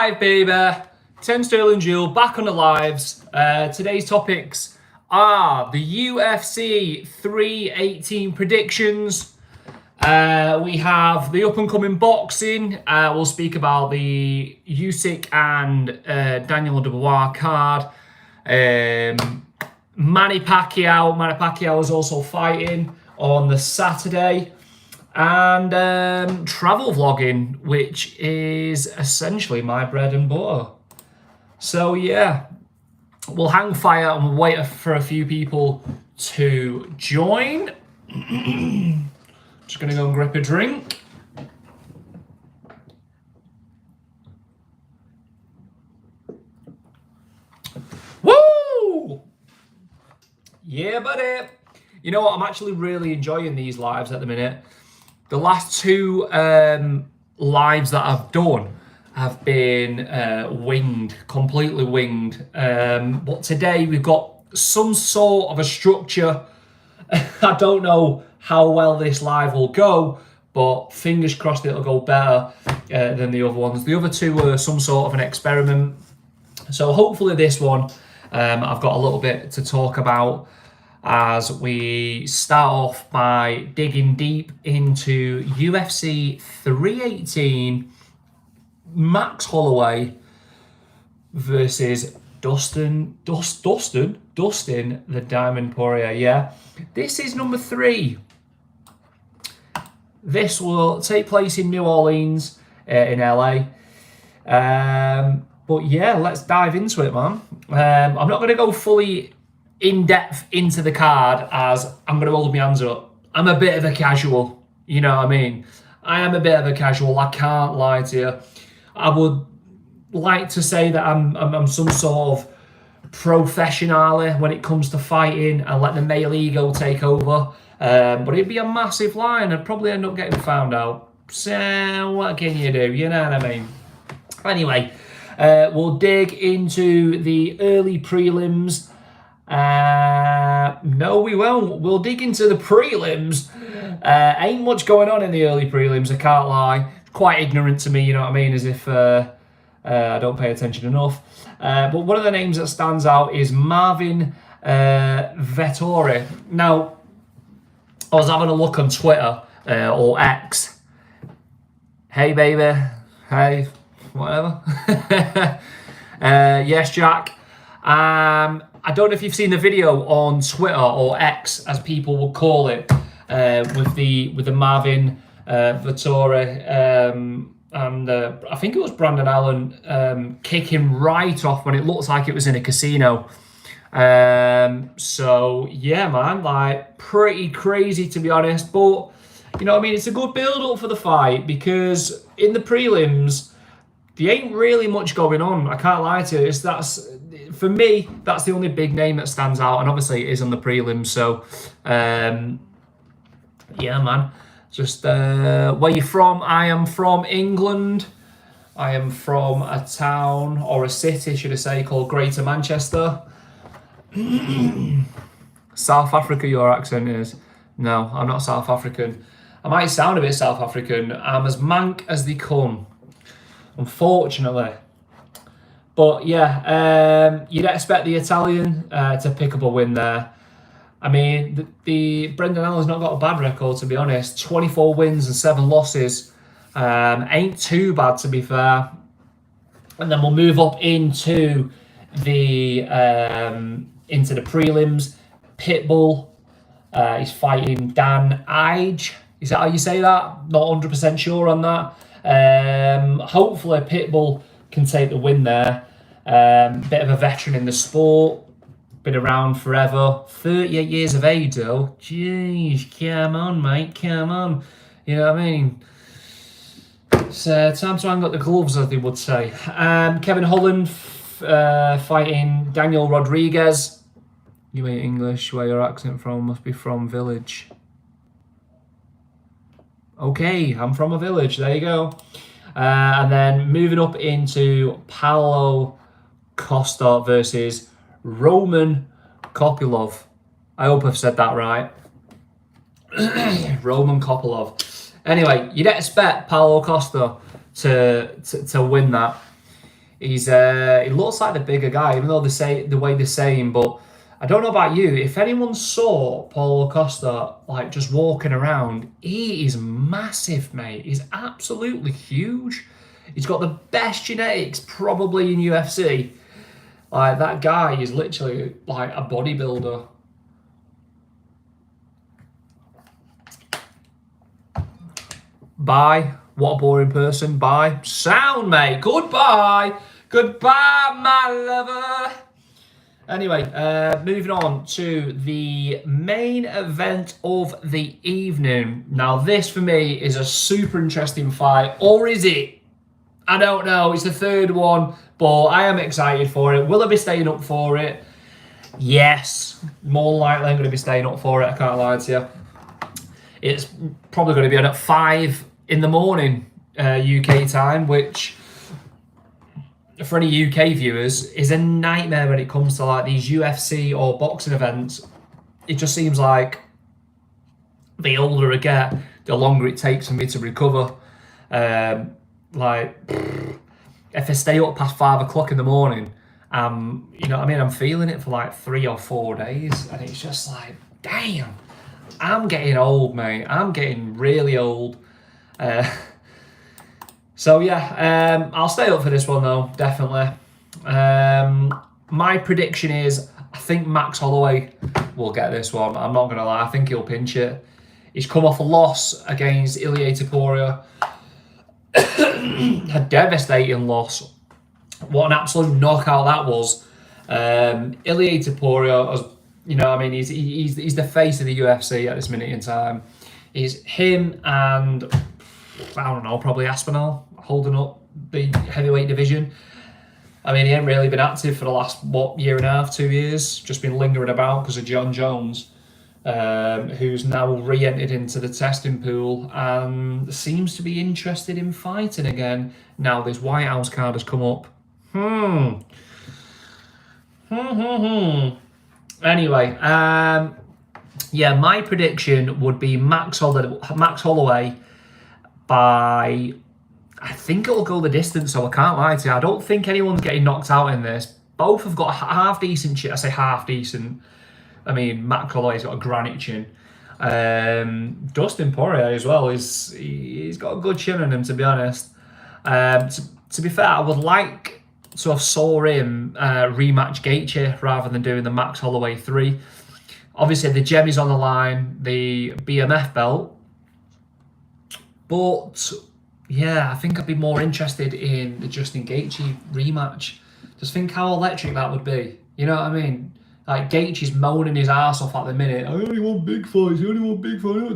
live, baby. 10 Sterling Jewel back on the lives. Today's topics are the UFC 318 predictions. We have the up-and-coming boxing. We'll speak about the Usyk and Daniel Dubois card. Manny Pacquiao is also fighting on the Saturday. And travel vlogging, which is essentially my bread and butter. So yeah, we'll hang fire and we'll wait for a few people to join. Just gonna go and grip a drink. Woo! Yeah, buddy. You know what? I'm actually really enjoying these lives at the minute. The last two lives that I've done have been winged, completely winged. But today we've got some sort of a structure. I don't know how well this live will go, but fingers crossed it'll go better than the other ones. The other two were some sort of an experiment. So hopefully this one, I've got a little bit to talk about as we start off by digging deep into UFC 318, Max Holloway versus Dustin the Diamond Poirier. Yeah, this is number 3. This will take place in New Orleans, in LA. But yeah, let's dive into it, man. I'm not going to go fully in depth into the card as I'm going to hold my hands up. I'm a bit of a casual, you know what I mean? I am a bit of a casual, I can't lie to you. I would like to say that I'm some sort of professional when it comes to fighting and let the male ego take over. But it'd be a massive lie and I'd probably end up getting found out. So what can you do, you know what I mean? Anyway, we'll dig into the early prelims. No, we won't. We'll dig into the prelims. Ain't much going on in the early prelims, I can't lie. Quite ignorant to me, you know what I mean, as if I don't pay attention enough. But one of the names that stands out is Marvin Vettori. Now, I was having a look on Twitter, or X. Hey, baby. Hey, whatever. Yes, Jack. I don't know if you've seen the video on Twitter or X, as people will call it, with the Marvin Vettori, and I think it was Brandon Allen kicking right off when it looks like it was in a casino. So yeah, man, like pretty crazy to be honest. But you know what I mean, it's a good build up for the fight because in the prelims there ain't really much going on. I can't lie to you. For me, that's the only big name that stands out, and obviously it is on the prelims. So, yeah, man. Just where you from? I am from England. I am from a town or a city, should I say, called Greater Manchester. South Africa, your accent is? No, I'm not South African. I might sound a bit South African. I'm as mank as they come, unfortunately. But yeah, you'd expect the Italian to pick up a win there. I mean, the Brendan Allen's not got a bad record, to be honest. 24 wins and 7 losses. Ain't too bad, to be fair. And then we'll move up into the prelims. Pitbull is fighting Dan Ige. Is that how you say that? Not 100% sure on that. Hopefully Pitbull can take the win there. Bit of a veteran in the sport, been around forever. 38 years of age though. Jeez, come on, mate, come on. You know what I mean? It's time to hang up the gloves, as they would say. Kevin Holland fighting Daniel Rodriguez. You ain't English. Where your accent from? Must be from Village. Okay, I'm from a village. There you go. And then moving up into Paulo Costa versus Roman Kopylov. I hope I've said that right. Roman Kopylov. Anyway, you'd expect Paulo Costa to win that. He looks like the bigger guy, even though they say the way they're saying. But I don't know about you. If anyone saw Paulo Costa like just walking around, he is massive, mate. He's absolutely huge. He's got the best genetics probably in UFC. Like, that guy is literally like a bodybuilder. Bye. What a boring person. Bye. Sound, mate. Goodbye. Goodbye, my lover. Anyway, moving on to the main event of the evening. Now, this for me is a super interesting fight, or is it? I don't know. It's the third one, but I am excited for it. Will I be staying up for it? Yes. More likely I'm going to be staying up for it. I can't lie to you. It's probably going to be on at 5 in the morning UK time, which for any UK viewers is a nightmare when it comes to like these UFC or boxing events. It just seems like the older I get, the longer it takes for me to recover. Like, if I stay up past 5 o'clock in the morning, you know what I mean, I'm feeling it for like 3 or 4 days, and it's just like, damn, I'm getting old, mate. I'm getting really old. So yeah, I'll stay up for this one though, definitely. My prediction is, I think Max Holloway will get this one. I'm not gonna lie, I think he'll pinch it. He's come off a loss against Ilia Topuria. A devastating loss. What an absolute knockout that was. Ilia Topuria, was, you know, I mean, he's the face of the UFC at this minute in time. It's him and I don't know, probably Aspinall holding up the heavyweight division. I mean, he ain't really been active for the last year and a half, 2 years. Just been lingering about because of John Jones, who's now re-entered into the testing pool and seems to be interested in fighting again. Now this White House card has come up. Anyway, yeah, my prediction would be Max Holloway by, I think it'll go the distance, so I can't lie to you. I don't think anyone's getting knocked out in this. Both have got half decent I say half decent. I mean, Max Holloway's got a granite chin. Dustin Poirier as well, he's got a good chin on him, to be honest. To be fair, I would like to have saw him rematch Gaethje rather than doing the Max Holloway 3. Obviously, the gem is on the line, the BMF belt. But yeah, I think I'd be more interested in the Justin Gaethje rematch. Just think how electric that would be. You know what I mean? Like, Gaethje's moaning his ass off at the minute. I only want big fights. I only want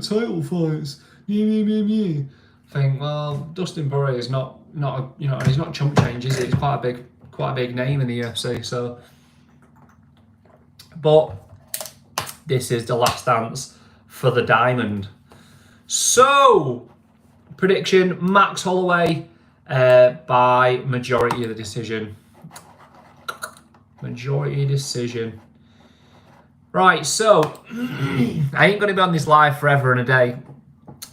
title fights. I think, well, Dustin Poirier is not you know, he's not chump change, is he? He's quite a big name in the UFC. So, but this is the last dance for the diamond. So, prediction: Max Holloway by majority of the decision. Majority decision. Right, so I ain't going to be on this live forever and a day.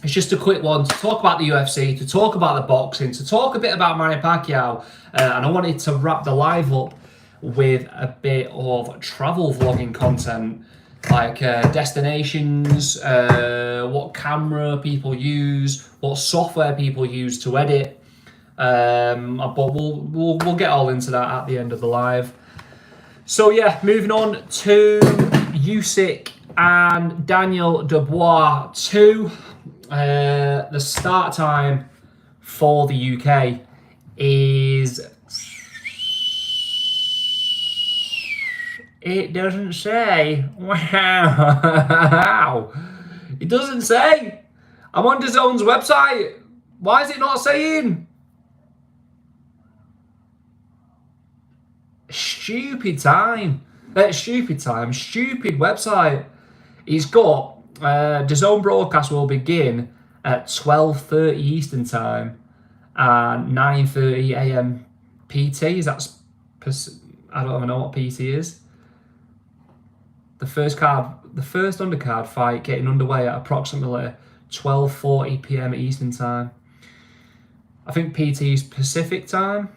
It's just a quick one to talk about the UFC, to talk about the boxing, to talk a bit about Manny Pacquiao, and I wanted to wrap the live up with a bit of travel vlogging content, like destinations, what camera people use, what software people use to edit. But we'll get all into that at the end of the live. So yeah, moving on to Usyk and Daniel Dubois 2. The start time for the UK is... It doesn't say. Wow. It doesn't say. I'm on DAZN's website. Why is it not saying? Stupid website. He's got DAZN broadcast will begin at 12:30 Eastern time and 9:30 AM PT. Is that? I don't even know what PT is. The first undercard fight getting underway at approximately 12:40 PM Eastern time. I think PT is Pacific time.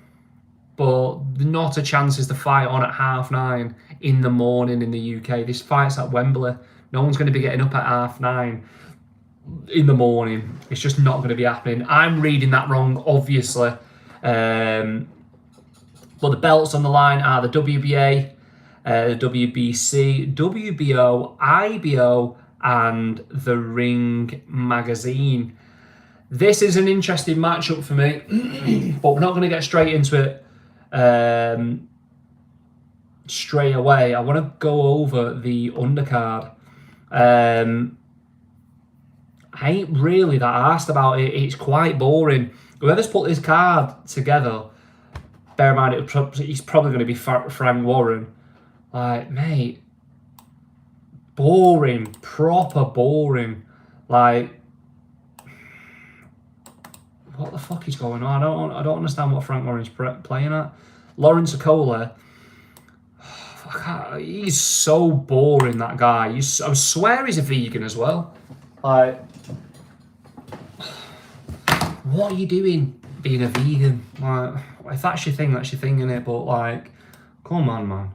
but not a chance is the fight on at 9:30 in the morning in the UK. This fight's at Wembley. No one's going to be getting up at 9:30 in the morning. It's just not going to be happening. I'm reading that wrong, obviously. But the belts on the line are the WBA, the WBC, WBO, IBO, and the Ring Magazine. This is an interesting matchup for me, but we're not going to get straight into it straight away. I want to go over the undercard. I ain't really that asked about it. It's quite boring. Whoever's put this card together, bear in mind he's probably going to be Frank Warren. Like, mate, boring, proper boring. Like, what the fuck is going on? I don't understand what Frank Warren's playing at. Lawrence Okola, he's so boring, that guy. I swear he's a vegan as well. Like, what are you doing being a vegan? Like, if that's your thing, innit? But like, come on, man.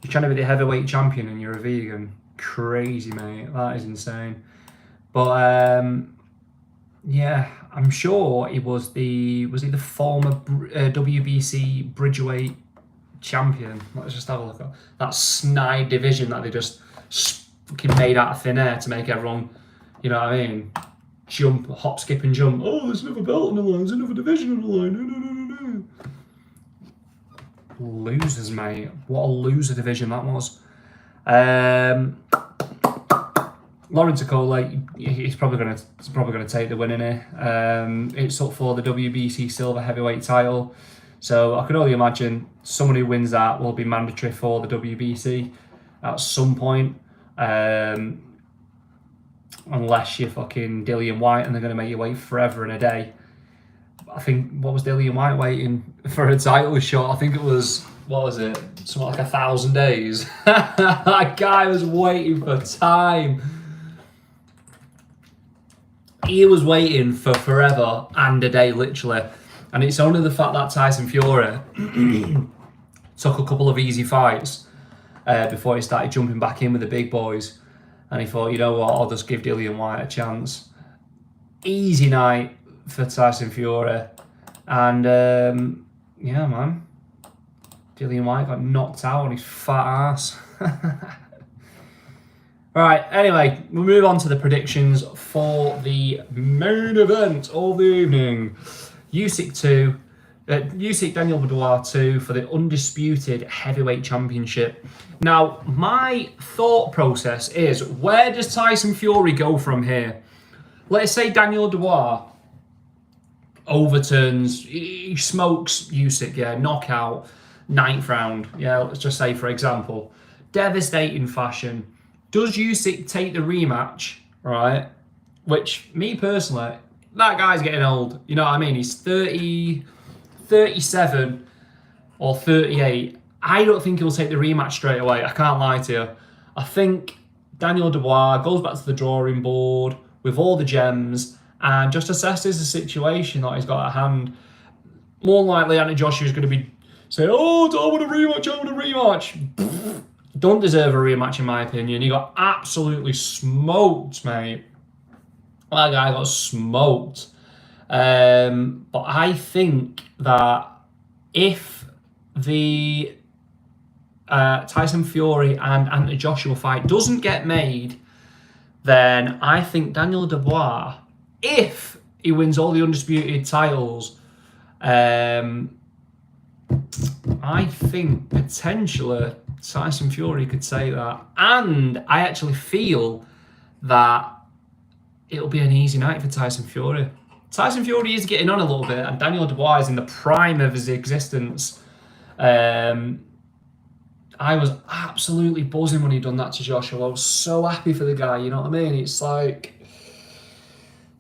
You're trying to be the heavyweight champion and you're a vegan. Crazy, mate. That is insane. But yeah, I'm sure he was he the former WBC Bridgeweight champion. Let's just have a look at that snide division that they just fucking made out of thin air to make everyone, you know what I mean, jump, hop, skip and jump. Oh, there's another belt on the line, there's another division on the line. No. Losers, mate. What a loser division that was. Lawrence Okola, he's probably gonna take the win in here. It's up for the WBC Silver Heavyweight title, so I can only imagine someone who wins that will be mandatory for the WBC at some point, unless you're fucking Dillian White and they're gonna make you wait forever and a day. I think, what was Dillian White waiting for a title shot? I think it was, what was it? Something like 1,000 days. That guy was waiting for time. He was waiting for forever and a day, literally. And it's only the fact that Tyson Fury took a couple of easy fights before he started jumping back in with the big boys. And he thought, you know what, I'll just give Dillian White a chance. Easy night for Tyson Fury. And yeah, man. Dillian White got knocked out on his fat ass. Right, anyway, we'll move on to the predictions for the main event of the evening. Usyk Daniel Dubois 2 for the undisputed heavyweight championship. Now, my thought process is, where does Tyson Fury go from here? Let's say Daniel Dubois overturns, he smokes Usyk, yeah, knockout, 9th round, yeah, let's just say, for example, devastating fashion. Does Usyk take the rematch, right? Which, me personally, that guy's getting old. You know what I mean? He's 30, 37 or 38. I don't think he'll take the rematch straight away. I can't lie to you. I think Daniel Dubois goes back to the drawing board with all the gems and just assesses the situation that he's got at hand. More likely, Anthony Joshua's going to be saying, oh, I want a rematch, I want a rematch. Don't deserve a rematch, in my opinion. He got absolutely smoked, mate. That guy got smoked. But I think that if the Tyson Fury and Anthony Joshua fight doesn't get made, then I think Daniel Dubois, if he wins all the undisputed titles, I think potentially Tyson Fury could say that. And I actually feel that it'll be an easy night for Tyson Fury. Tyson Fury is getting on a little bit, and Daniel Dubois is in the prime of his existence. I was absolutely buzzing when he done that to Joshua. I was so happy for the guy, you know what I mean? It's like,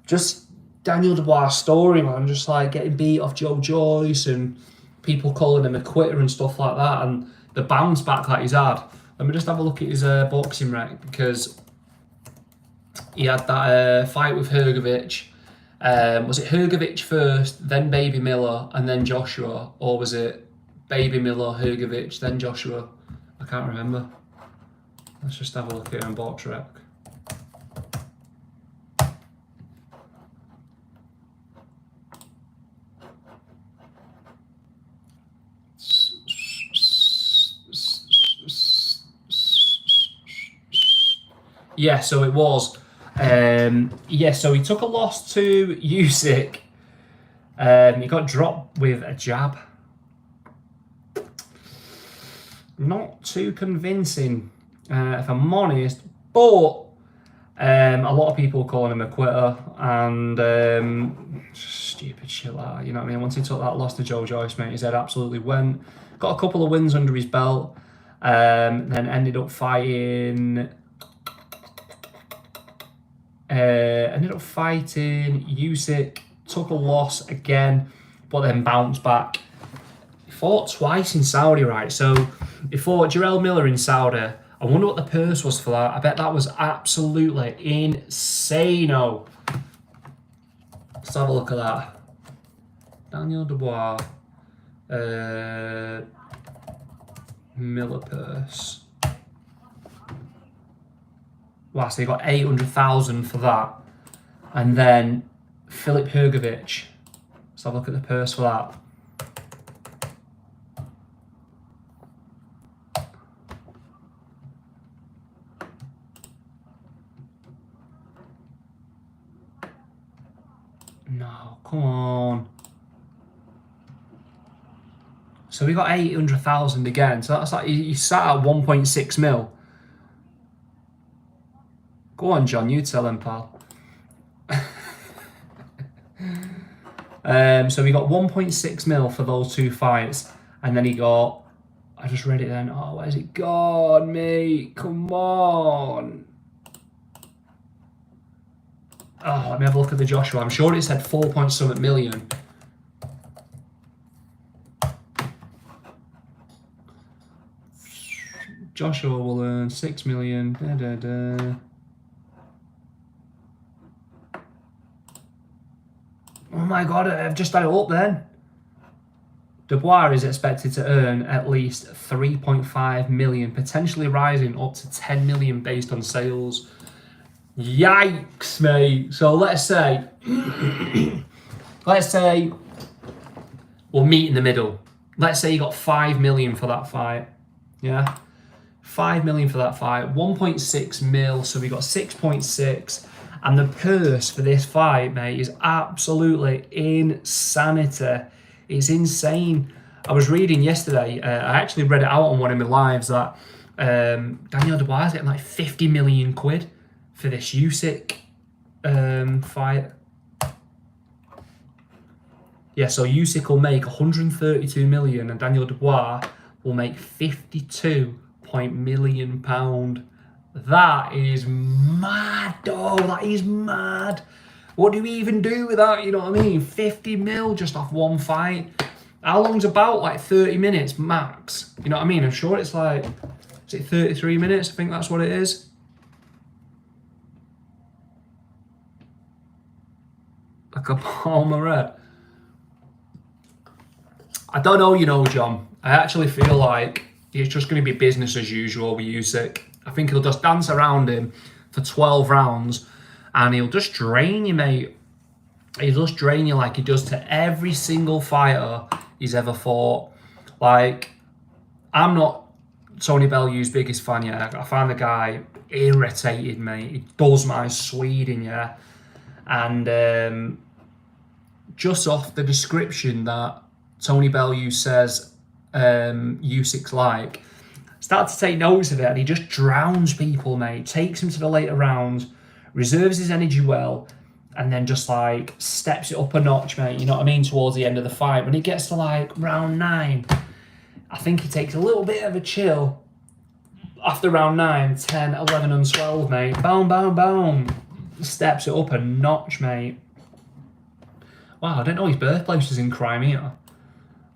just Daniel Dubois' story, man, just like getting beat off Joe Joyce and people calling him a quitter and stuff like that, and the bounce back that he's had. Let me just have a look at his boxing rec, because he had that fight with Hrgovic. Was it Hrgovic first, then Baby Miller, and then Joshua? Or was it Baby Miller, Hrgovic, then Joshua. I can't remember. Let's just have a look here on Box Rec. Yeah, so it was. Yeah, so he took a loss to Usyk. He got dropped with a jab. Not too convincing, if I'm honest, but a lot of people calling him a quitter, and stupid shit like that, you know what I mean? Once he took that loss to Joe Joyce, mate, his head absolutely went. Got a couple of wins under his belt, then ended up fighting Usyk, took a loss again, but then bounced back. He fought twice in Saudi, right? So he fought Jarrell Miller in Saudi. I wonder what the purse was for that. I bet that was absolutely insane-o. Let's have a look at that. Daniel Dubois. Miller purse. Wow, so he got 800,000 for that. And then Filip Hrgovic. Let's have a look at the purse for that. No, come on. So we got 800,000 again. So that's like, he sat at 1.6 mil. Go on, John, you tell him, pal. So we got 1.6 mil for those two fights. And then he got, I just read it then. Oh, where's it gone, mate? Come on. Oh, let me have a look at the Joshua. I'm sure it said 4.7 million. Joshua will earn 6 million. Da, da, da. Oh my God, I've just had it up then. Dubois is expected to earn at least 3.5 million, potentially rising up to 10 million based on sales. Yikes, mate. So let's say, we'll meet in the middle. Let's say you got 5 million for that fight. Yeah. 5 million for that fight. 1.6 mil. So we got 6.6. And the purse for this fight, mate, is absolutely insanity. It's insane. I was reading yesterday, I actually read it out on one of my lives, that Daniel Dubois is getting like 50 million quid for this Usyk fight. Yeah, so Usyk will make 132 million and Daniel Dubois will make 52 million pound. That is mad, though. That is mad. What do we even do with that? You know what I mean? 50 mil just off one fight. How long's about? Like 30 minutes max. You know what I mean? I'm sure it's like, is it 33 minutes? I think that's what it is. Like a palm of red. I don't know, you know, John. I actually feel like it's just going to be business as usual with Usyk. I think he'll just dance around him for 12 rounds and he'll just drain you, mate. He'll just drain you like he does to every single fighter he's ever fought. Like, I'm not Tony Bellew's biggest fan yet. I find the guy irritated, mate. He does my Sweden, yeah. And just off the description that Tony Bellew says Usyk's like, start to take notes of it and he just drowns people, mate. Takes him to the later rounds, reserves his energy well, and then just like steps it up a notch, mate. You know what I mean? Towards the end of the fight. When it gets to like round 9, I think he takes a little bit of a chill. After round 9, 10, 11 and 12, mate. Boom, boom, boom. Steps it up a notch, mate. Wow, I didn't know his birthplace was in Crimea.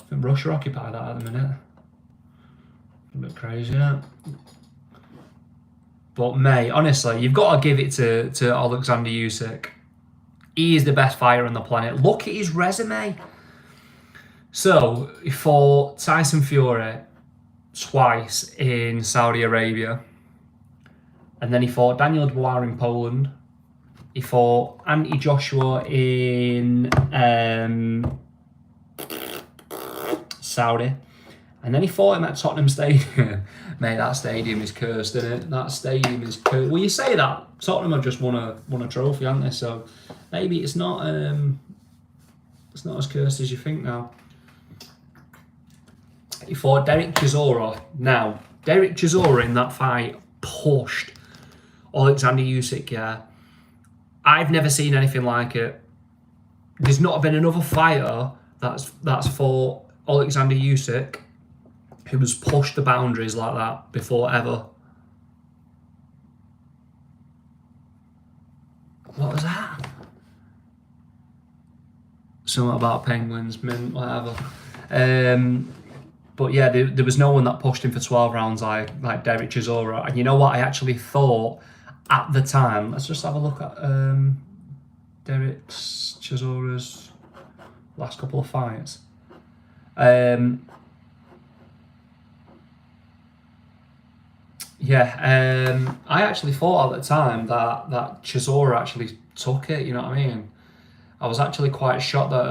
I think Russia occupy that at the minute. A bit crazy, isn't it? But mate, honestly, you've got to give it to Alexander Usyk. He is the best fighter on the planet. Look at his resume. So he fought Tyson Fury twice in Saudi Arabia, and then he fought Daniel Dubois in Poland. He fought Anthony Joshua in Saudi, and then he fought him at Tottenham Stadium. Mate, that stadium is cursed, isn't it? That stadium is cursed. Well, you say that Tottenham have just won a trophy, haven't they? So maybe it's not as cursed as you think now. He fought Derek Chisora. Now, Derek Chisora in that fight pushed Alexander Usyk, yeah. I've never seen anything like it. There's not been another fighter that's fought Alexander Usyk who has pushed the boundaries like that before ever. What was that? Something about penguins, mint, whatever. But yeah, there was no one that pushed him for 12 rounds like Derek Chisora. And you know what I actually thought at the time? Let's just have a look at Derek Chisora's last couple of fights. I actually thought at the time that Chisora actually took it, you know what I mean? I was actually quite shocked that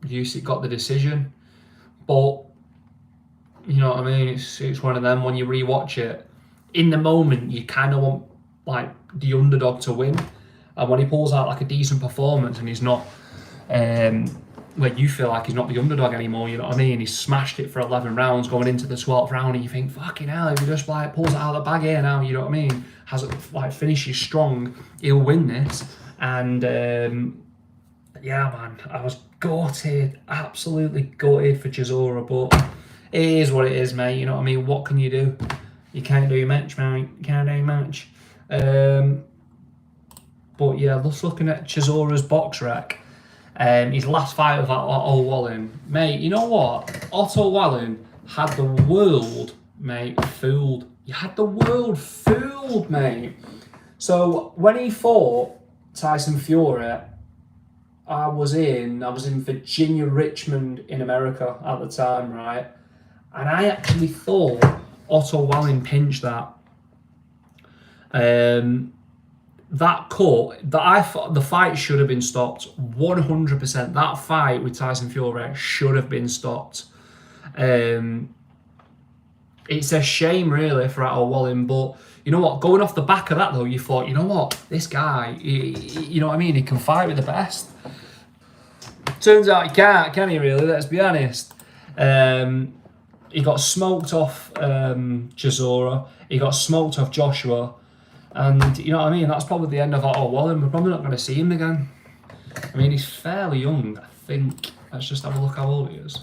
Usyk got the decision. But you know what I mean? It's one of them, when you rewatch it, in the moment you kind of want like the underdog to win, and when he pulls out like a decent performance and he's not where you feel like he's not the underdog anymore, you know what I mean? He's smashed it for 11 rounds going into the 12th round, and you think, fucking hell, if he just like pulls it out of the bag here now, you know what I mean? Has it like finishes strong, he'll win this. And yeah, man, I was gutted, absolutely gutted for Chisora, but it is what it is, mate. You know what I mean? What can you do? You can't do much, mate. You can't do much. But yeah, just looking at Chisora's box rec, his last fight with Otto Wallin, mate. You know what? Otto Wallin had the world, mate, fooled. You had the world fooled, mate. So when he fought Tyson Fury, I was in Virginia, Richmond in America at the time, right? And I actually thought Otto Wallin pinched that. That cut, the fight should have been stopped 100%. That fight with Tyson Fury should have been stopped. It's a shame, really, for Otto Wallin, but you know what? Going off the back of that, though, you thought, you know what? This guy, you know what I mean? He can fight with the best. Turns out he can't, can he, really? Let's be honest. He got smoked off Chisora. He got smoked off Joshua. And, you know what I mean? That's probably the end of Otto Wallin. We're probably not going to see him again. I mean, he's fairly young, I think. Let's just have a look how old he is.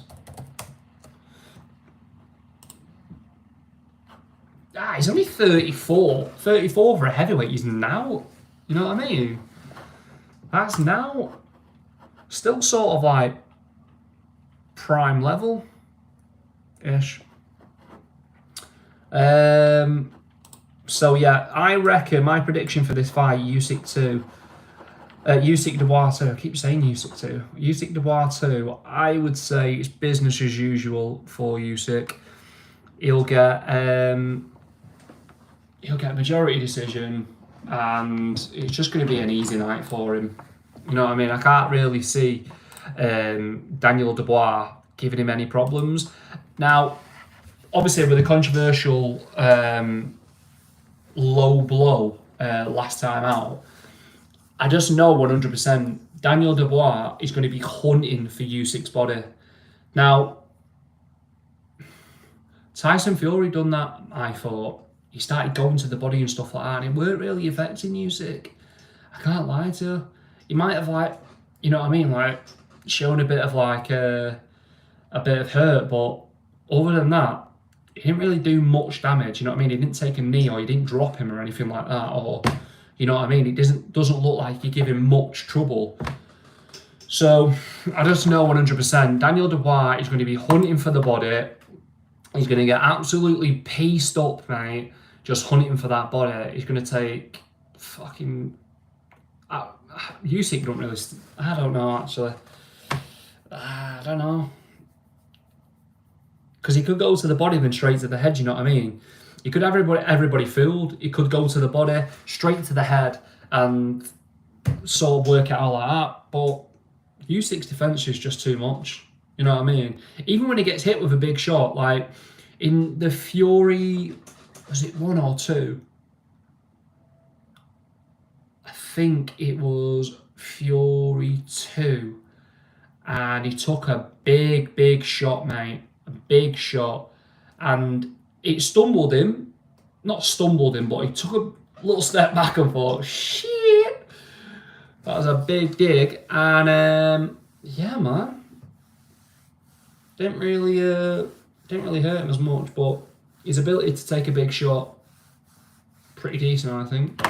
He's only 34. 34 for a heavyweight. He's now. You know what I mean? That's now. Still sort of like prime level-ish. So yeah, I reckon my prediction for this fight, Usyk Dubois 2. I keep saying Usyk 2. Usyk Dubois 2. I would say it's business as usual for Usyk. He'll get a majority decision, and it's just going to be an easy night for him. You know what I mean? I can't really see Daniel Dubois giving him any problems. Now, obviously, with a controversial low blow last time out, I just know 100% Daniel Dubois is going to be hunting for Usyk's body. Now, Tyson Fury done that, I thought. He started going to the body and stuff like that, and it weren't really affecting Usyk. I can't lie to you. He might have, like, you know what I mean, like, shown a bit of, like, a bit of hurt, but other than that, he didn't really do much damage, you know what I mean? He didn't take a knee, or he didn't drop him or anything like that, or, you know what I mean? It doesn't look like he gave him much trouble. So, I just know 100% Daniel Dubois is going to be hunting for the body. He's going to get absolutely pieced up, mate, just hunting for that body. He's going to take fucking... Usyk don't really... I don't know, actually. I don't know. because he could go to the body then straight to the head. You know what I mean? He could have everybody fooled. He could go to the body, straight to the head, and sort of work it out like that. But Usyk's defense is just too much. You know what I mean? Even when he gets hit with a big shot, like in the Fury, was it 1 or 2? I think it was Fury 2. And he took a big shot, mate. A big shot. And it stumbled him. Not stumbled him, but he took a little step back and thought, shit. That was a big dig. And yeah, man. Didn't really hurt him as much, but his ability to take a big shot, pretty decent, I think.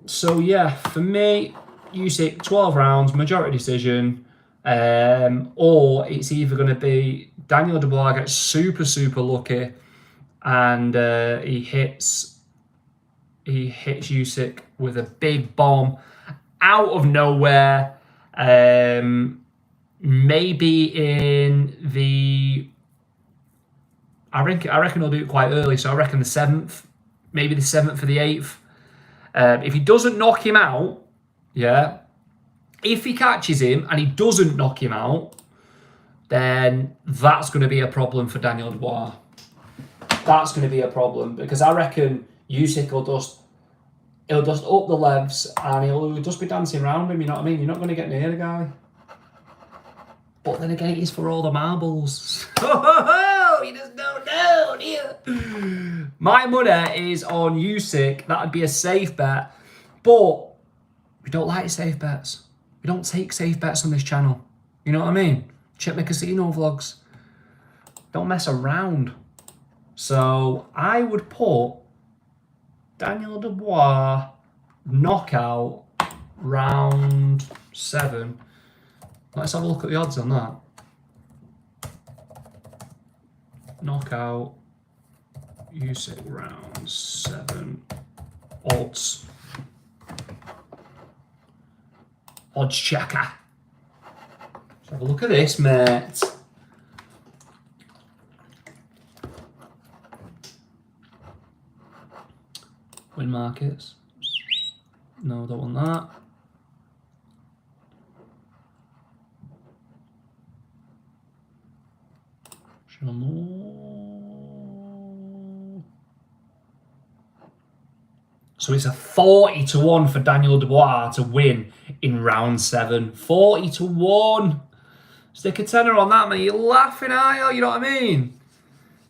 So yeah, for me, Usyk 12 rounds, majority decision, or it's either going to be Daniel Dubois gets super lucky, and he hits Usyk with a big bomb out of nowhere. Maybe in the, I reckon he'll do it quite early, so I reckon the 7th, maybe the 7th or the 8th. If he doesn't knock him out, yeah, if he catches him and he doesn't knock him out, then that's going to be a problem for Daniel Dubois. That's going to be a problem, because I reckon Usyk will just up the levels and he'll just be dancing around him. You know what I mean? You're not going to get near the guy. But then again, it is for all the marbles. You just don't know, do you? My money is on Usyk. That'd be a safe bet. But we don't like safe bets. We don't take safe bets on this channel. You know what I mean? Check my casino vlogs. Don't mess around. So I would put Daniel Dubois knockout round 7. Let's have a look at the odds on that. Knockout Usyk round 7 odds. Odds checker. Let's have a look at this, mate. Win markets. No, don't want that. So it's a 40-1 for Daniel Dubois to win in round 7. 40-1. Stick a tenner on that, man. You're laughing, are you? You know what I mean?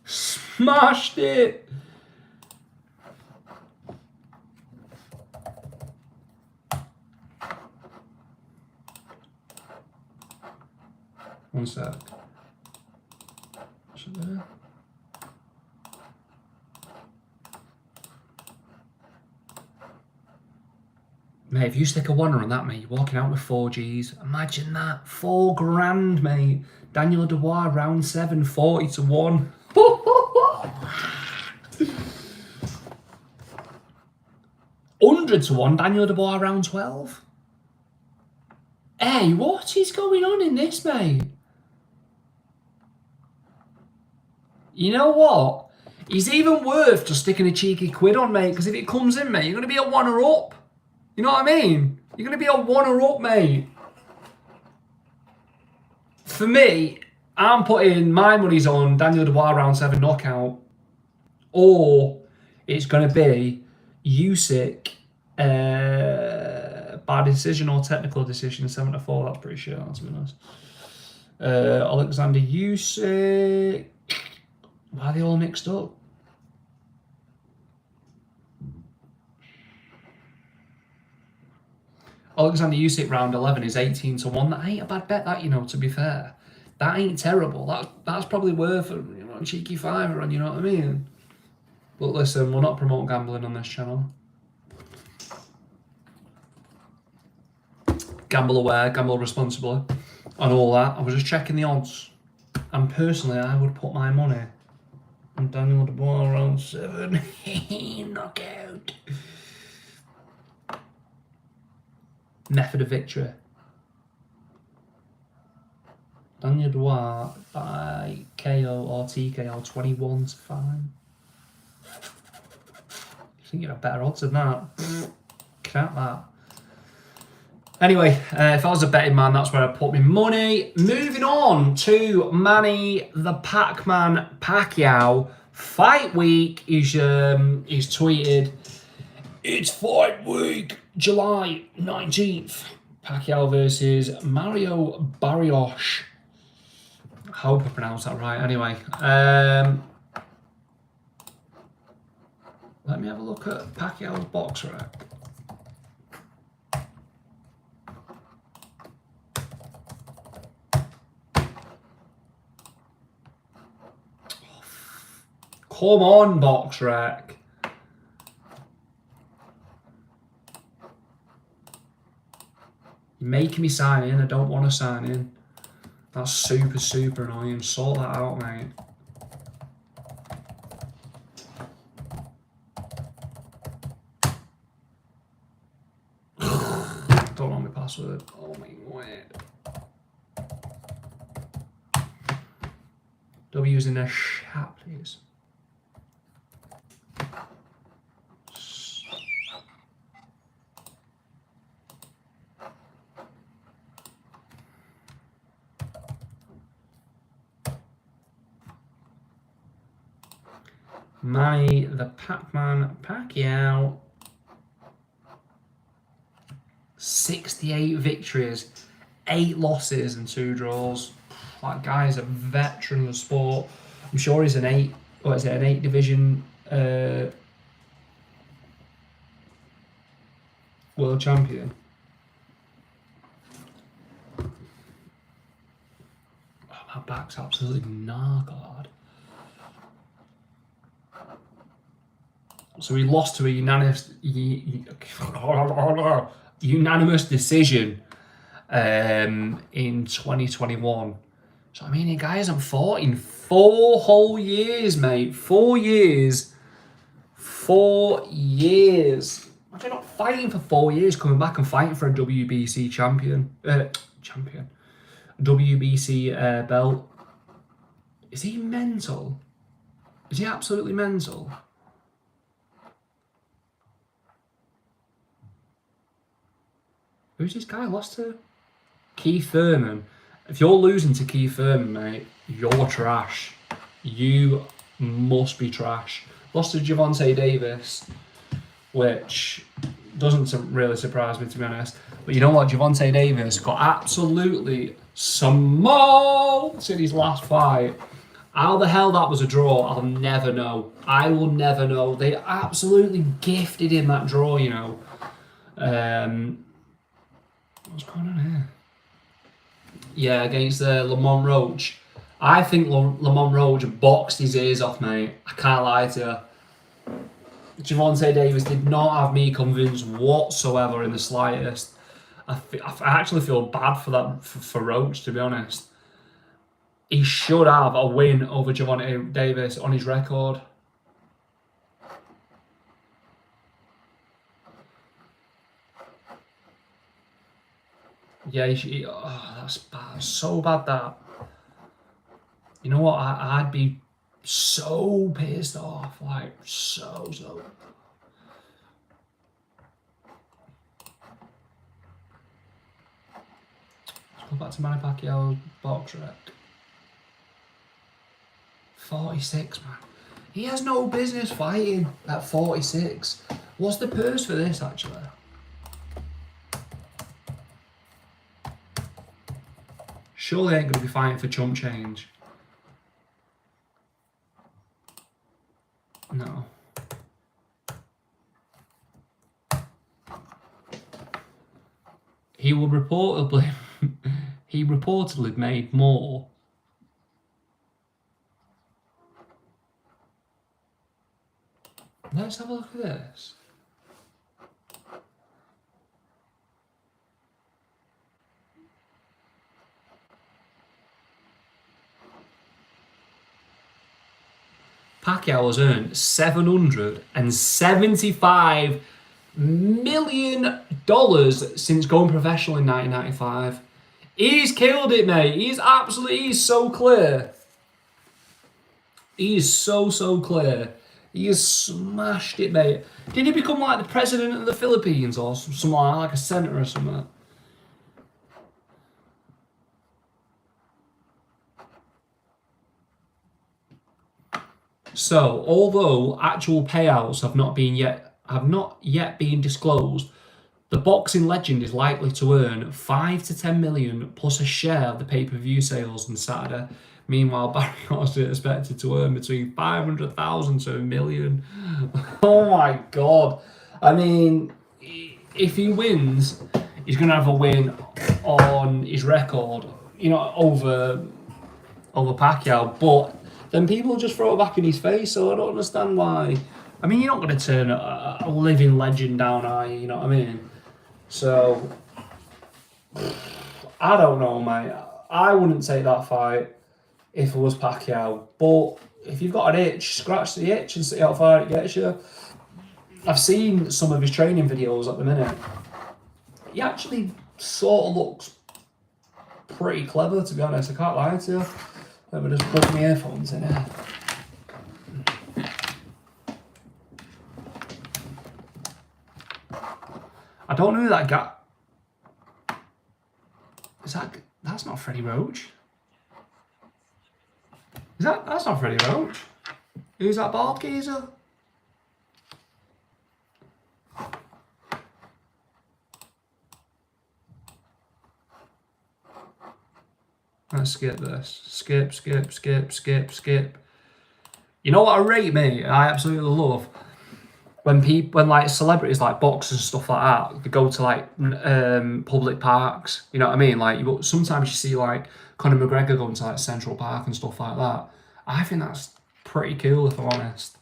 Smashed it. One sec. Is it there? Mate, if you stick a 1 on that, mate, you're walking out with 4 Gs. Imagine that. 4 grand, mate. Daniel Dubois, round 7, 40-1. 100-1, Daniel Dubois, round 12. Hey, what is going on in this, mate? You know what? He's even worth just sticking a cheeky quid on, mate, because if it comes in, mate, you're going to be a 1 or up. You know what I mean? You're going to be a 1 or up, mate. For me, I'm putting my money's on Daniel Dubois round 7 knockout, or it's going to be Usyk by decision or technical decision 7-4. That's pretty sure. That's been nice. Alexander Usyk. Why are they all mixed up? Alexander Usyk round 11 is 18-1. That ain't a bad bet, that, you know, to be fair. That ain't terrible. That's probably worth a, you know, a cheeky fiver on, you know what I mean? But listen, we're not promoting gambling on this channel. Gamble aware, gamble responsibly, and all that. I was just checking the odds. And personally, I would put my money on Daniel Dubois round 7. Knockout. Method of victory. Daniel Dubois by KO or TKO 21-5. I think you have better odds than that. Count that. Anyway, if I was a betting man, that's where I put my money. Moving on to Manny the Pac-Man Pacquiao. Fight week. He's tweeted, "It's fight week, July 19th. Pacquiao versus Mario Barrios." I hope I pronounced that right. Anyway, let me have a look at Pacquiao's box rec. Come on, box rec. You're making me sign in. I don't want to sign in. That's super, super annoying. Sort that out, mate. Don't know my password. Oh my word. W's in the chat, please. Manny the Pac-Man Pacquiao. 68 victories, 8 losses and 2 draws. That guy's a veteran of the sport. I'm sure he's an 8 division world champion. Oh, my back's absolutely knackered. So he lost to a unanimous decision in 2021. So I mean, the guy hasn't fought in 4 whole years, mate. 4 years. 4 years. Imagine not fighting for 4 years, coming back and fighting for a WBC champion. WBC belt. Is he mental? Is he absolutely mental? Who's this guy lost to? Keith Thurman. If you're losing to Keith Thurman, mate, you're trash. You must be trash. Lost to Gervonta Davis, which doesn't really surprise me, to be honest. But you know what? Gervonta Davis got absolutely smoked in his last fight. How the hell that was a draw, I'll never know. I will never know. They absolutely gifted him that draw, you know. What's going on here? Yeah, against Lamont Roach. I think Lamont Roach boxed his ears off, mate. I can't lie to you. Gervonta Davis did not have me convinced whatsoever in the slightest. I actually feel bad for that for Roach, to be honest. He should have a win over Gervonta Davis on his record. Yeah, that's bad. So bad that. You know what? I'd be so pissed off. Like, so. Let's go back to Manny Pacquiao's box rec. 46, man. He has no business fighting at 46. What's the purse for this, actually? Surely ain't going to be fighting for chump change. No. He reportedly made more. Let's have a look at this. Pacquiao has earned $775 million since going professional in 1995. He's killed it, mate. He's so clear. He is so clear. He has smashed it, mate. Did he become like the president of the Philippines or something like a senator or something? So, although actual payouts have not yet been disclosed, the boxing legend is likely to earn 5 to 10 million plus a share of the pay-per-view sales on Saturday. Meanwhile, Barrios is expected to earn between 500,000 to $1 million. Oh my God. I mean, if he wins, he's going to have a win on his record, you know, over Pacquiao. But then people just throw it back in his face, so I don't understand why. I mean, you're not going to turn a living legend down, are you? You know what I mean? So, I don't know, mate. I wouldn't take that fight if it was Pacquiao. But if you've got an itch, scratch the itch and see how far it gets you. I've seen some of his training videos at the minute. He actually sort of looks pretty clever, to be honest. I can't lie to you. Let me just put my earphones in here. I don't know who that guy... That's not Freddie Roach. That's not Freddie Roach. Who's that bald geezer? Let's skip this. Skip. You know what I rate, mate? I absolutely love when like celebrities like boxers and stuff like that, they go to like public parks. You know what I mean? Like sometimes you see like Conor McGregor going to like Central Park and stuff like that. I think that's pretty cool, if I'm honest.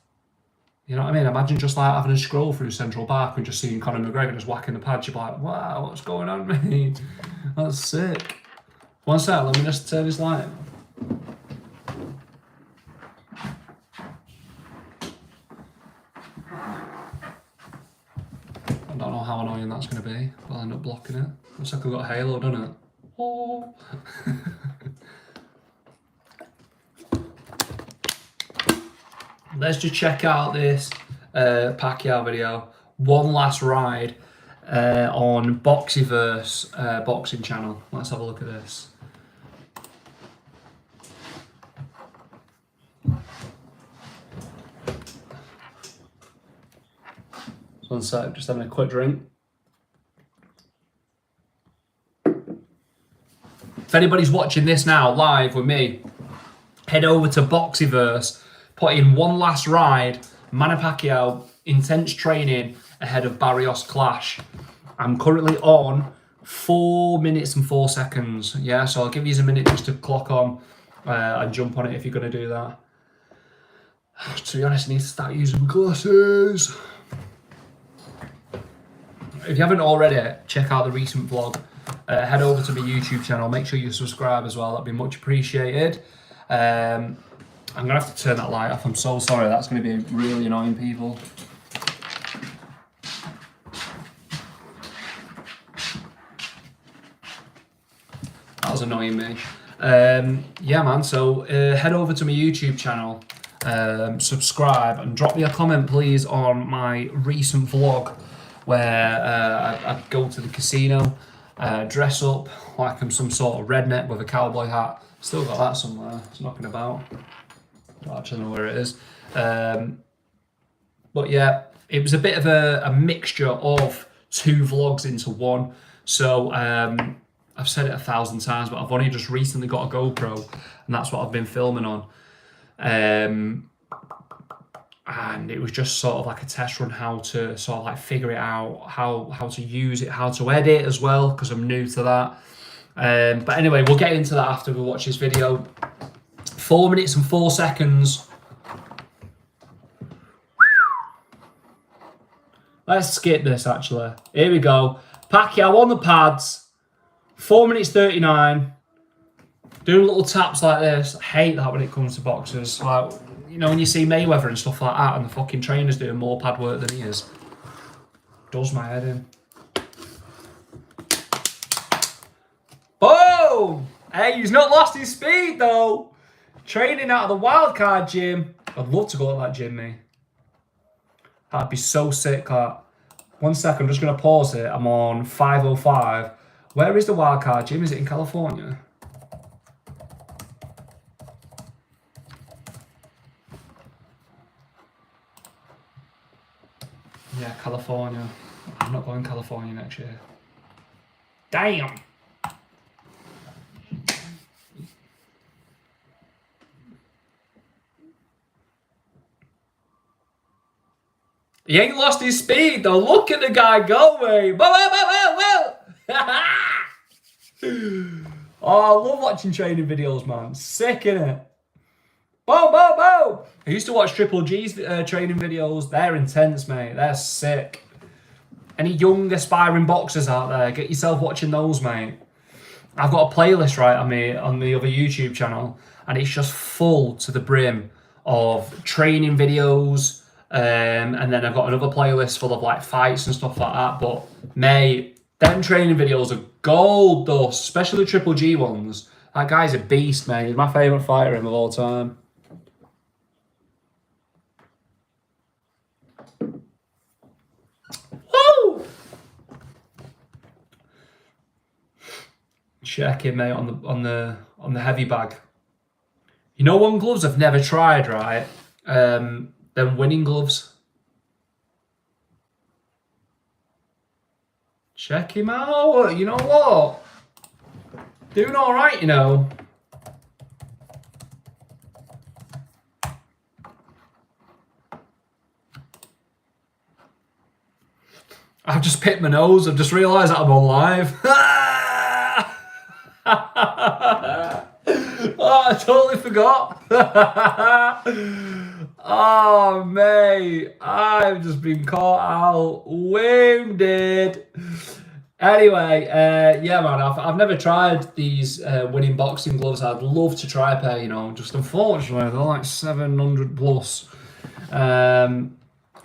You know what I mean? Imagine just like having a scroll through Central Park and just seeing Conor McGregor just whacking the pads. You're like, wow, what's going on, mate? That's sick. One sec, let me just turn this light on. I don't know how annoying that's going to be, but I'll end up blocking it. Looks like I've got a halo, doesn't it? Oh. Let's just check out this Pacquiao video. One last ride on Boxyverse boxing channel. Let's have a look at this. One sec, just having a quick drink. If anybody's watching this now live with me, head over to Boxyverse, put in One Last Ride, Manny Pacquiao, intense training ahead of Barrios clash. I'm currently on 4 minutes and 4 seconds. Yeah, so I'll give you a minute just to clock on and jump on it if you're going to do that. To be honest, I need to start using my glasses. If you haven't already, check out the recent vlog. Head over to my YouTube channel. Make sure you subscribe as well. That'd be much appreciated. I'm going to have to turn that light off. I'm so sorry. That's going to be really annoying people. That was annoying me. Yeah, man. So head over to my YouTube channel. Subscribe and drop me a comment, please, on my recent vlog where I go to the casino, dress up like I'm some sort of redneck with a cowboy hat. Still got that somewhere. It's knocking about. Don't actually know where it is. But yeah, it was a bit of a mixture of 2 vlogs into one. So I've said it 1,000 times, but I've only just recently got a GoPro, and that's what I've been filming on. And it was just sort of like a test run, how to sort of like figure it out, how to use it, how to edit as well, because I'm new to that. But anyway, we'll get into that after we watch this video. 4 minutes and 4 seconds. Let's skip this actually. Here we go. Pacquiao on the pads. 4 minutes 39. Doing little taps like this. I hate that when it comes to boxers. Like, you know, when you see Mayweather and stuff like that, and the fucking trainer's doing more pad work than he is. Does my head in. Boom! Hey, he's not lost his speed though. Training out of the wildcard gym. I'd love to go to that gym, mate. That'd be so sick. That. 1 second, I'm just going to pause it. I'm on 505. Where is the wildcard gym? Is it in California? Yeah, California. I'm not going to California next year. Damn. He ain't lost his speed though. Look at the guy go, mate. Whoa. Oh, I love watching training videos, man. Sick, innit? Boom. I used to watch Triple G's training videos. They're intense, mate. They're sick. Any young aspiring boxers out there, get yourself watching those, mate. I've got a playlist right on the other YouTube channel, and it's just full to the brim of training videos. And then I've got another playlist full of like fights and stuff like that. But mate, them training videos are gold dust, especially the Triple G ones. That guy's a beast, mate. He's my favourite fighter of all time. Woo! Check it, mate, on the heavy bag. You know, one gloves I've never tried, right? Them winning gloves. Check him out. You know what? Doing all right, you know. I've just picked my nose. I've just realised that I'm on live. Oh, I totally forgot. Oh, mate. I've just been caught out. Wounded. Anyway, yeah, man, I've never tried these winning boxing gloves. I'd love to try a pair, you know. Just unfortunately, they're like 700 plus. And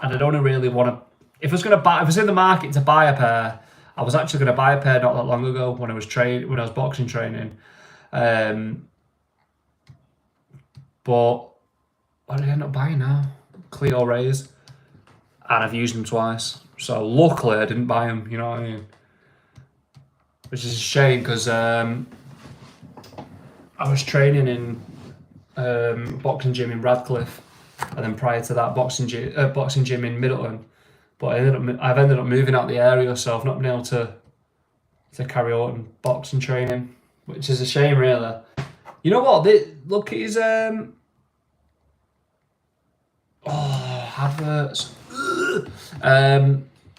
I don't really want to... If I was in the market to buy a pair, I was actually going to buy a pair not that long ago when I was boxing training. But what did I end up buying now? Cleo Rays. And I've used them twice. So luckily I didn't buy them, you know what I mean? Which is a shame because I was training in boxing gym in Radcliffe, and then prior to that boxing gym in Middleton. But I've ended up moving out the area, so I've not been able to carry on boxing training, which is a shame, really. You know what? Look at his adverts.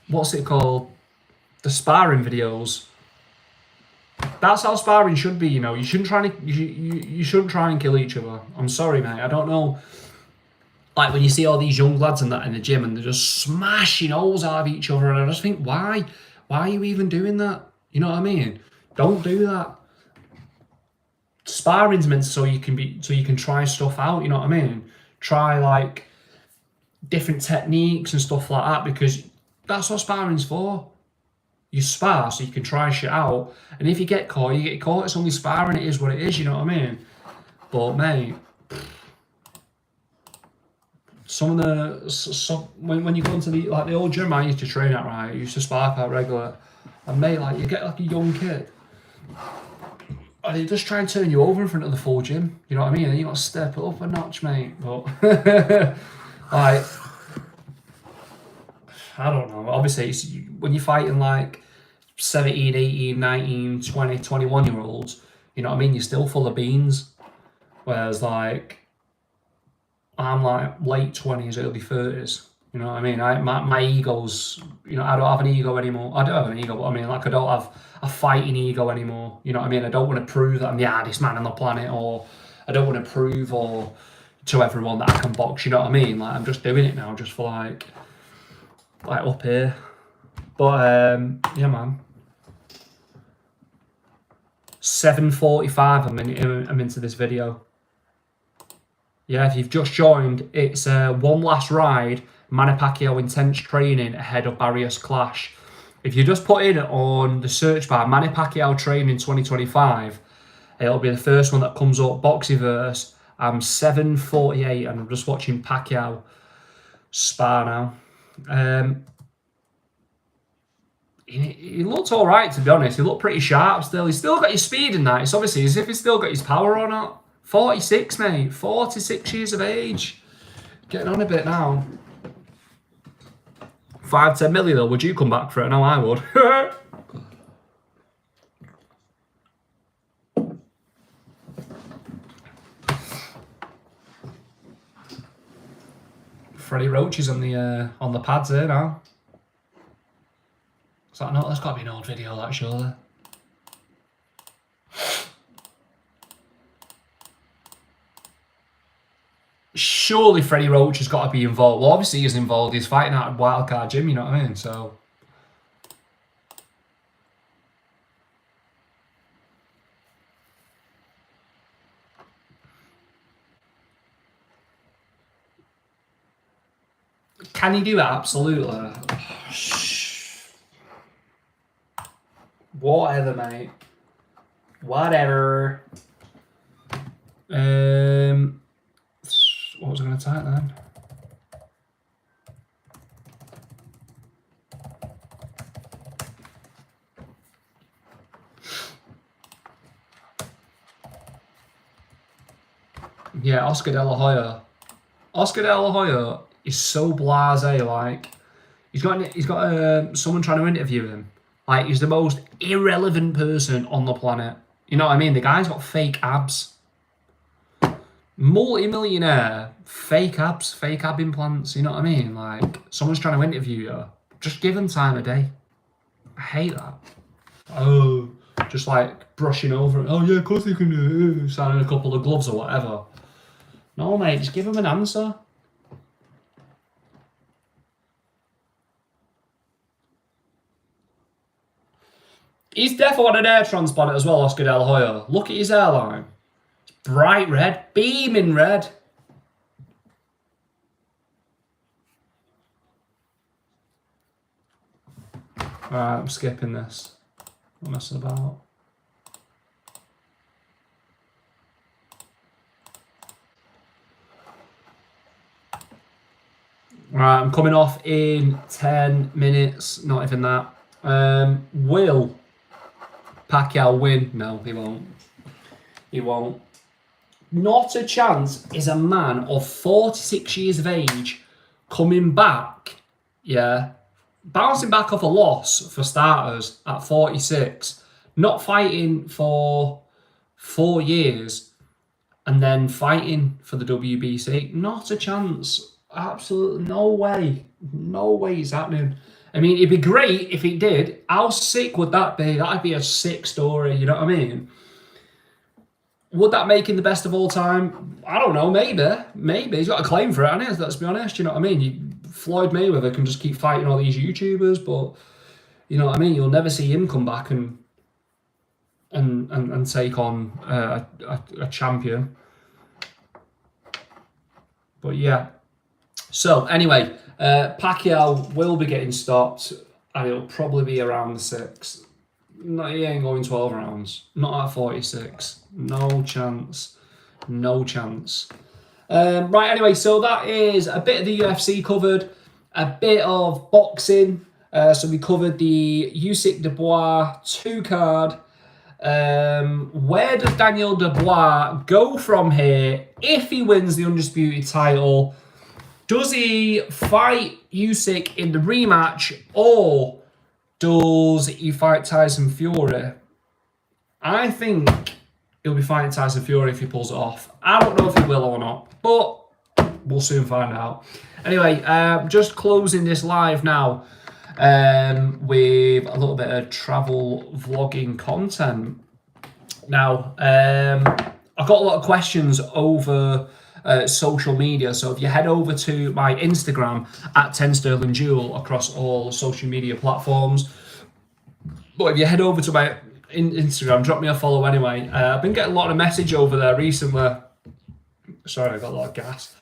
What's it called? The sparring videos. That's how sparring should be, you know. You shouldn't try and kill each other. I'm sorry, mate. I don't know. Like when you see all these young lads and that in the gym and they're just smashing holes out of each other, and I just think, why? Why are you even doing that? You know what I mean? Don't do that. Sparring's meant so you can try stuff out, you know what I mean? Try like different techniques and stuff like that, because that's what sparring's for. You spar so you can try shit out, and if you get caught, you get caught. It's only sparring. It is what it is, you know what I mean? But mate, when you go into the old gym I used to train at, right, I used to spark out regular, and mate, like you get like a young kid, and they just try and turn you over in front of the full gym, you know what I mean? And you got to step it up a notch, mate. But like, I don't know. Obviously, when you're fighting like 17, 18, 19, 20, 21-year-olds, you know what I mean? You're still full of beans. Whereas like, I'm like late 20s, early 30s. You know what I mean? My ego's, you know, I don't have an ego anymore. I don't have an ego, but I mean, like, I don't have a fighting ego anymore. You know what I mean? I don't want to prove that I'm the hardest man on the planet, or I don't want to prove to everyone that I can box. You know what I mean? Like, I'm just doing it now just for like up here. But yeah, man. 7:45. I'm into this video. Yeah, if you've just joined, it's one last ride. Manny Pacquiao intense training ahead of Barrios clash. If you just put in on the search bar Manny Pacquiao training 2025, It'll be the first one that comes up, Boxyverse. I'm 7:48 and I'm just watching Pacquiao spar now. He looked all right, to be honest. He looked pretty sharp still. He's still got his speed in that. It's obviously as if he's still got his power or not. 46, mate. 46 years of age. Getting on a bit now. 5-10 million though. Would you come back for it? No, I would. Freddie Roach is on the pads here now. Is that not? That's got to be an old video, that, surely. Surely Freddie Roach has got to be involved. Well, obviously he's involved. He's fighting out at Wildcard Gym, you know what I mean? So. Can he do it? Absolutely. Whatever, mate. Whatever. What was I going to type then? Yeah, Oscar De La Hoya. Oscar De La Hoya is so blasé. Like he's got someone trying to interview him. Like he's the most irrelevant person on the planet. You know what I mean? The guy's got fake abs. Multi-millionaire, fake abs, fake ab implants. You know what I mean? Like someone's trying to interview you. Just give them time of day. I hate that. Oh, just like brushing over it. Oh yeah, of course they can do it. Signing a couple of gloves or whatever. No, mate, just give them an answer. He's definitely on an air transplant as well, Oscar De La Hoya. Look at his hairline. It's bright red, beaming red. Alright, I'm skipping this. I'm messing about. Right, I'm coming off in 10 minutes. Not even that. Will Pacquiao win? No, he won't. He won't. Not a chance is a man of 46 years of age coming back, yeah, bouncing back off a loss for starters at 46, not fighting for 4 years and then fighting for the WBC. Not a chance. Absolutely no way. No way it's happening. I mean, it'd be great if it did. How sick would that be? That'd be a sick story, you know what I mean? Would that make him the best of all time? I don't know, maybe. Maybe. He's got a claim for it, hasn't he? Let's be honest, you know what I mean? Floyd Mayweather can just keep fighting all these YouTubers, but, you know what I mean? You'll never see him come back and take on a champion. But yeah. So, anyway, Pacquiao will be getting stopped, and it'll probably be around the 6th. No, he ain't going 12 rounds. Not at 46. No chance. No chance. Right, anyway, so that is a bit of the UFC covered. A bit of boxing. So we covered the Usyk Dubois 2 card. Where does Daniel Dubois go from here if he wins the undisputed title? Does he fight Usyk in the rematch, or does he fight Tyson Fury? I think he'll be fighting Tyson Fury if he pulls it off. I don't know if he will or not, but we'll soon find out. Anyway, just closing this live now with a little bit of travel vlogging content. Now, I've got a lot of questions over social media, so if you head over to my Instagram at 10sterlingjewel across all social media platforms, but if you head over to my Instagram, drop me a follow anyway. I've been getting a lot of message over there recently. Sorry, I got a lot of gas.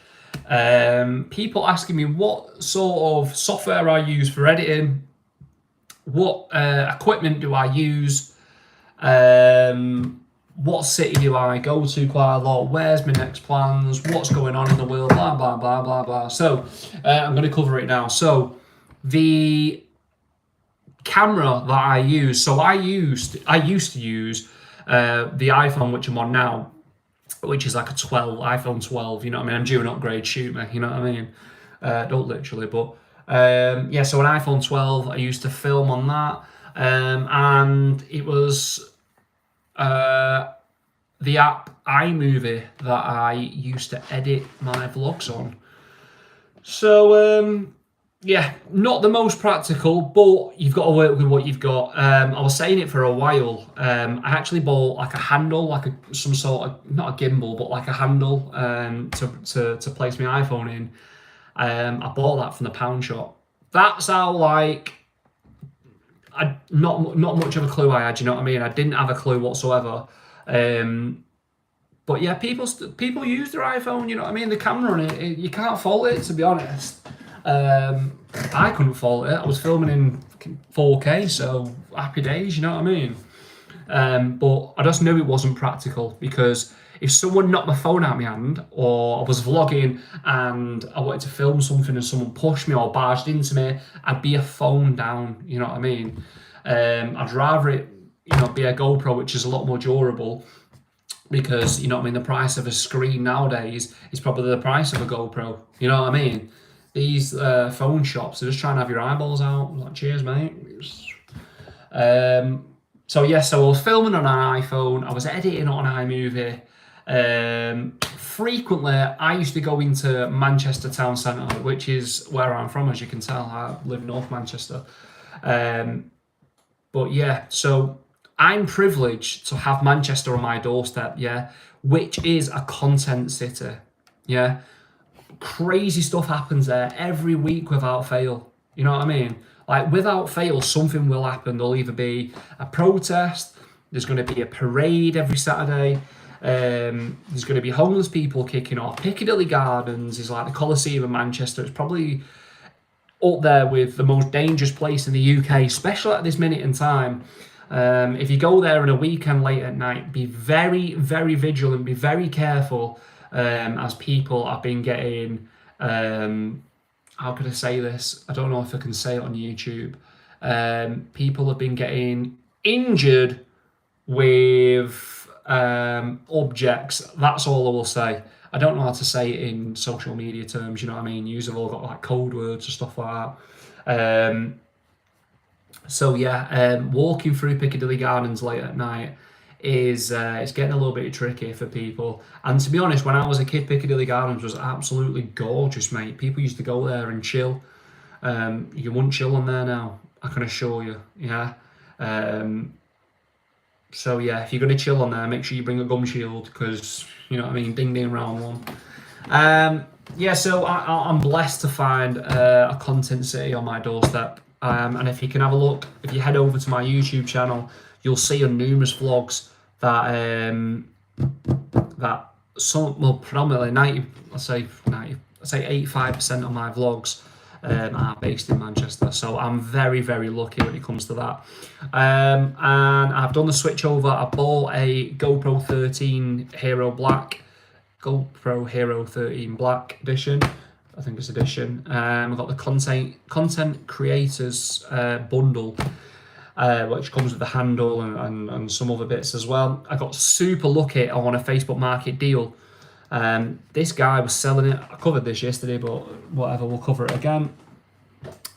People asking me what sort of software I use for editing, what equipment do I use, what city do I go to quite a lot? Where's my next plans? What's going on in the world? Blah, blah, blah, blah, blah. So I'm going to cover it now. So the camera that I use, so I used to use the iPhone, which I'm on now, which is like a iPhone 12, you know what I mean? I'm due an upgrade, shoot me, you know what I mean? Don't literally, but yeah, so an iPhone 12, I used to film on that, and it was the app iMovie that I used to edit my vlogs on. So yeah, not the most practical, but you've got to work with what you've got. I was saying it for a while. I actually bought like a handle, like some sort of, not a gimbal, but like a handle to place my iPhone in. I bought that from the pound shop. That's how like not much of a clue I had. You know what I mean? I didn't have a clue whatsoever. But yeah, people use their iPhone. You know what I mean? The camera on it, you can't fault it. To be honest. I couldn't fault it. I was filming in 4K, so happy days, you know what I mean? But I just knew it wasn't practical, because if someone knocked my phone out of my hand, or I was vlogging and I wanted to film something and someone pushed me or barged into me, I'd be a phone down, you know what I mean? I'd rather it, you know, be a GoPro, which is a lot more durable, because, you know what I mean, the price of a screen nowadays is probably the price of a GoPro, you know what I mean? These phone shops are just trying to have your eyeballs out. I'm like, cheers, mate. So yeah, so I was filming on an iPhone. I was editing on iMovie. Frequently, I used to go into Manchester town centre, which is where I'm from, as you can tell. I live in North Manchester. But yeah, so I'm privileged to have Manchester on my doorstep, yeah, which is a content city, yeah. Crazy stuff happens there every week without fail. You know what I mean? Like, without fail, something will happen. There'll either be a protest, there's going to be a parade every Saturday, there's going to be homeless people kicking off. Piccadilly Gardens is like the Coliseum of Manchester. It's probably up there with the most dangerous place in the UK, especially at this minute in time. If you go there on a weekend late at night, be very, very vigilant, be very careful. As people have been getting, how could I say this? I don't know if I can say it on YouTube. People have been getting injured with objects. That's all I will say. I don't know how to say it in social media terms, you know what I mean? You've all got like code words or stuff like that. So yeah, walking through Piccadilly Gardens late at night is it's getting a little bit tricky for people. And to be honest, when I was a kid, Piccadilly Gardens was absolutely gorgeous, mate. People used to go there and chill. You wouldn't chill on there now, I can assure you. Yeah. So yeah, if you're gonna chill on there, make sure you bring a gum shield, because you know what I mean. Ding ding round one. Yeah, so I'm blessed to find a content city on my doorstep. And if you can have a look, if you head over to my YouTube channel, you'll see on numerous vlogs that some, well, predominantly 85% of my vlogs are based in Manchester. So I'm very, very lucky when it comes to that. And I've done the switch over. I bought a GoPro 13 Hero Black, GoPro Hero 13 Black edition. I think it's edition. I've got the content creators bundle, which comes with the handle and some other bits as well. I got super lucky on a Facebook Market deal. This guy was selling it. I covered this yesterday, but whatever, we'll cover it again.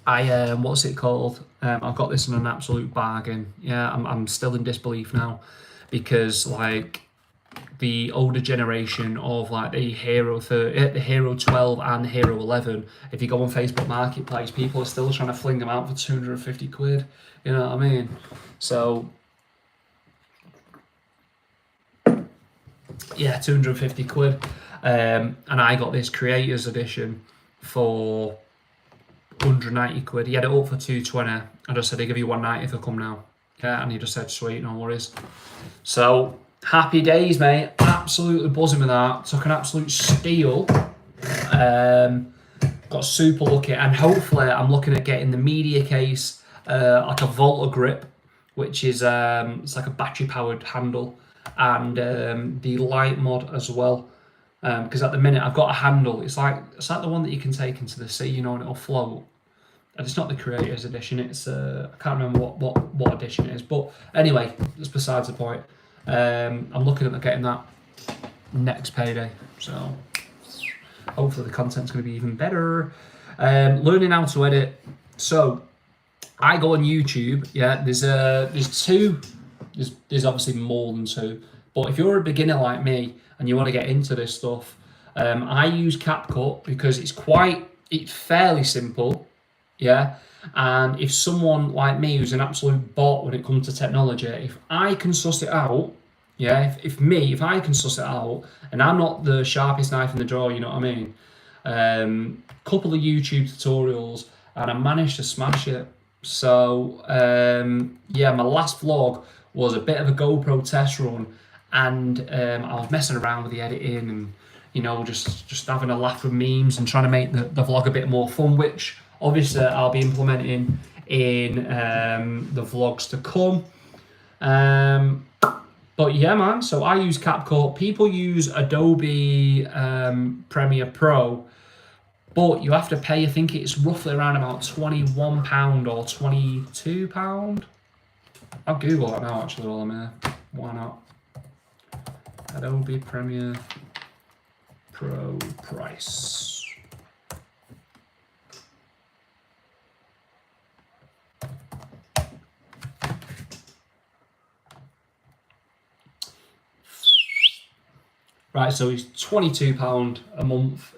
What's it called? I've got this in an absolute bargain. Yeah, I'm still in disbelief now, because like the older generation of like the Hero 12 and the Hero 11, if you go on Facebook Marketplace, people are still trying to fling them out for 250 quid. You know what I mean? So yeah, 250 quid. And I got this creators edition for 190 quid. He had it up for 220. I just said, I'll give you 190 if I come now. Yeah, and he just said, sweet, no worries. So happy days, mate. Absolutely buzzing with that. Took an absolute steal. Got super lucky, and hopefully I'm looking at getting the media case, like a Volta grip, which is it's like a battery powered handle. and the light mod as well. Because at the minute I've got a handle. It's like the one that you can take into the sea, you know, and it'll float. And it's not the creators edition. It's I can't remember what edition it is. But anyway, that's besides the point. I'm looking at getting that next payday. So hopefully the content's going to be even better. Learning how to edit. So I go on YouTube. Yeah, there's two. There's obviously more than two. But if you're a beginner like me and you want to get into this stuff, I use CapCut because it's fairly simple. Yeah, and if someone like me who's an absolute bot when it comes to technology, if I can suss it out, yeah, if I can suss it out, and I'm not the sharpest knife in the drawer, you know what I mean? Couple of YouTube tutorials, and I managed to smash it. So yeah, my last vlog was a bit of a GoPro test run, and I was messing around with the editing and, you know, just having a laugh with memes and trying to make the vlog a bit more fun, which obviously I'll be implementing in the vlogs to come. But yeah, man, so I use CapCut. People use Adobe Premiere Pro, but you have to pay, I think it's roughly around about £21 or £22. I'll Google that now, actually, while I'm here. Why not? Adobe Premiere Pro price. Right, so it's £22 a month.